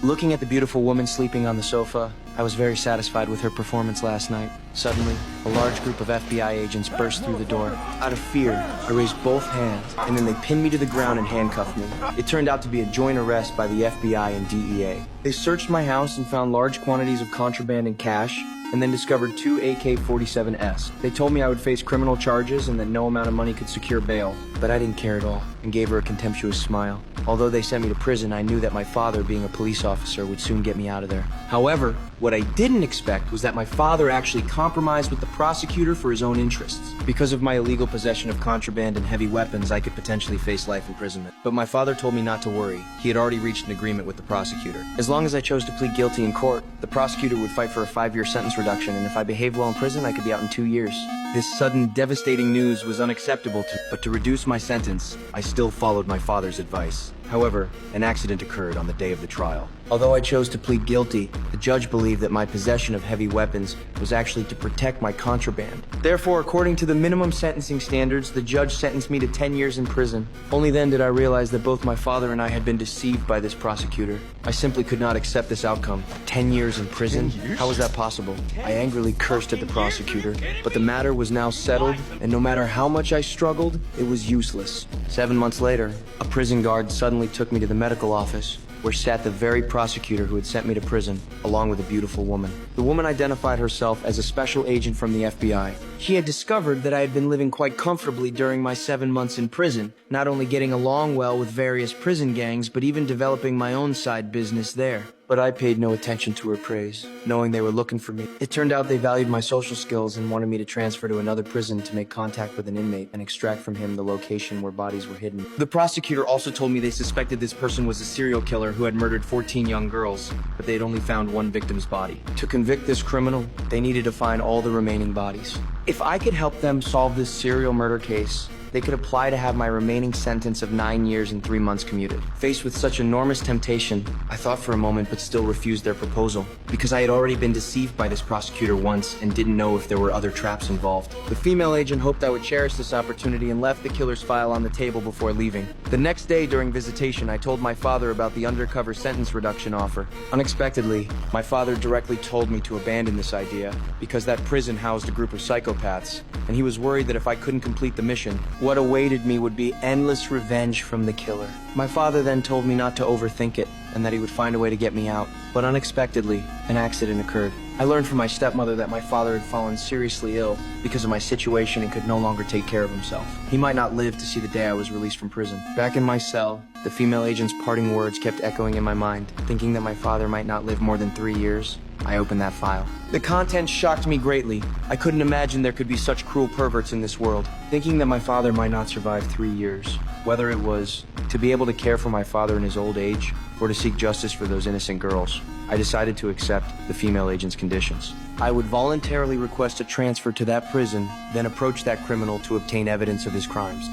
Looking at the beautiful woman sleeping on the sofa, I was very satisfied with her performance last night. Suddenly, a large group of FBI agents burst through the door. Out of fear, I raised both hands, and then they pinned me to the ground and handcuffed me. It turned out to be a joint arrest by the FBI and DEA. They searched my house and found large quantities of contraband and cash, and then discovered 2 AK-47s. They told me I would face criminal charges and that no amount of money could secure bail, but I didn't care at all and gave her a contemptuous smile. Although they sent me to prison, I knew that my father, being a police officer, would soon get me out of there. However, what I didn't expect was that my father actually compromised with the prosecutor for his own interests. Because of my illegal possession of contraband and heavy weapons, I could potentially face life imprisonment. But my father told me not to worry. He had already reached an agreement with the prosecutor. As long as I chose to plead guilty in court, the prosecutor would fight for a 5-year sentence reduction, and if I behaved well in prison, I could be out in 2 years. This sudden, devastating news was unacceptable but to reduce my sentence, I still followed my father's advice. However, an accident occurred on the day of the trial. Although I chose to plead guilty, the judge believed that my possession of heavy weapons was actually to protect my contraband. Therefore, according to the minimum sentencing standards, the judge sentenced me to 10 years in prison. Only then did I realize that both my father and I had been deceived by this prosecutor. I simply could not accept this outcome. 10 years in prison? How was that possible? I angrily cursed at the prosecutor, but the matter was now settled, and no matter how much I struggled, it was useless. 7 months later, a prison guard suddenly took me to the medical office, where sat the very prosecutor who had sent me to prison, along with a beautiful woman. The woman identified herself as a special agent from the FBI. She had discovered that I had been living quite comfortably during my 7 months in prison, not only getting along well with various prison gangs, but even developing my own side business there. But I paid no attention to her praise, knowing they were looking for me. It turned out they valued my social skills and wanted me to transfer to another prison to make contact with an inmate and extract from him the location where bodies were hidden. The prosecutor also told me they suspected this person was a serial killer who had murdered 14 young girls, but they had only found one victim's body. To convict this criminal, they needed to find all the remaining bodies. If I could help them solve this serial murder case, they could apply to have my remaining sentence of 9 years and 3 months commuted. Faced with such enormous temptation, I thought for a moment but still refused their proposal, because I had already been deceived by this prosecutor once and didn't know if there were other traps involved. The female agent hoped I would cherish this opportunity and left the killer's file on the table before leaving. The next day during visitation, I told my father about the undercover sentence reduction offer. Unexpectedly, my father directly told me to abandon this idea because that prison housed a group of psychopaths, and he was worried that if I couldn't complete the mission, what awaited me would be endless revenge from the killer. My father then told me not to overthink it, and that he would find a way to get me out. But unexpectedly, an accident occurred. I learned from my stepmother that my father had fallen seriously ill because of my situation and could no longer take care of himself. He might not live to see the day I was released from prison. Back in my cell, the female agent's parting words kept echoing in my mind. Thinking that my father might not live more than 3 years, I opened that file. The contents shocked me greatly. I couldn't imagine there could be such cruel perverts in this world. Thinking that my father might not survive 3 years, whether it was to be able to care for my father in his old age, or to seek justice for those innocent girls, I decided to accept the female agent's conditions. I would voluntarily request a transfer to that prison, then approach that criminal to obtain evidence of his crimes.